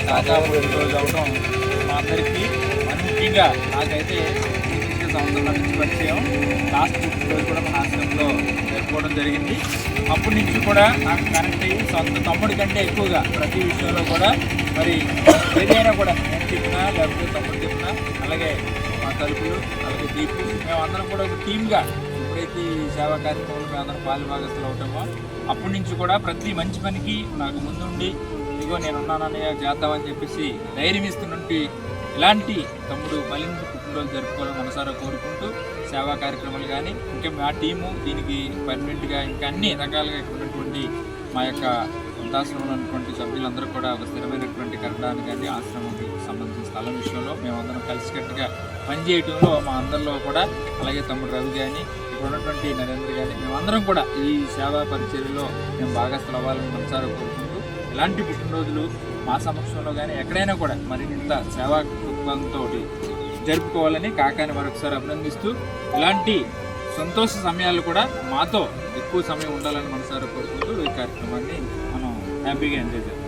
తాజా పుట్టినరోజు అవడం మా అందరికీ ముఖ్యంగా నాకైతే సంవత్సరాల నుంచి పరిచయం. లాస్ట్ పుట్టినరోజు కూడా మన ఆశ్రమంలో జరుపుకోవడం జరిగింది. అప్పటి నుంచి కూడా నాకు కనెక్ట్ అయ్యి సొంత తమ్ముడి కంటే ఎక్కువగా ప్రతి విషయంలో కూడా మరి ఏదైనా కూడా నేను చెప్పినా లేకపోతే తమ్ముడు చెప్పినా, అలాగే మా తలుపులు, అలాగే దీపు, మేమందరం కూడా ఒక టీమ్గా ఎప్పుడైతే ఈ సేవా కార్యక్రమంలో మేమందరం పాలుభాగస్తులు అవటమో అప్పటి నుంచి కూడా ప్రతి మంచి పనికి నాకు ముందుండి ఇదిగో నేనున్నానన్నయ్య చేద్దామని చెప్పేసి ధైర్యం ఇస్తున్నట్టు ఇలాంటి తమ్ముడు మళ్ళీ పుట్టినరోజు జరుపుకోవాలని మనసారా కోరుకుంటూ సేవా కార్యక్రమాలు కానీ ఇంకా మా టీము దీనికి పర్మనెంట్గా ఇంకా అన్ని రకాలుగా ఉన్నటువంటి మా యొక్క వృద్ధాశ్రమంలో ఉన్నటువంటి సభ్యులందరూ కూడా ఒక స్థిరమైనటువంటి కట్టడాన్ని కానీ ఆశ్రమంకి సంబంధించిన స్థలం విషయంలో మేమందరం కలిసికట్టుగా పనిచేయటంలో మా అందరిలో కూడా, అలాగే తమ్ముడు రవి కానీ ఇక్కడ ఉన్నటువంటి నరేంద్ర కానీ మేమందరం కూడా ఈ సేవా పరిచర్యలో మేము భాగస్థులు అవ్వాలని మనసారా కోరుకుంటూ ఇలాంటి పుట్టినరోజులు మా సమక్షంలో కానీ ఎక్కడైనా కూడా మరింత సేవాతో జరుపుకోవాలని కాకాని మరొకసారి అభినందిస్తూ ఇలాంటి సంతోష సమయాలు కూడా మాతో ఎక్కువ సమయం ఉండాలని మనసారా కోరుకుంటూ ఈ కార్యక్రమాన్ని మనం హ్యాపీగా ఎంజాయ్ చేద్దాం.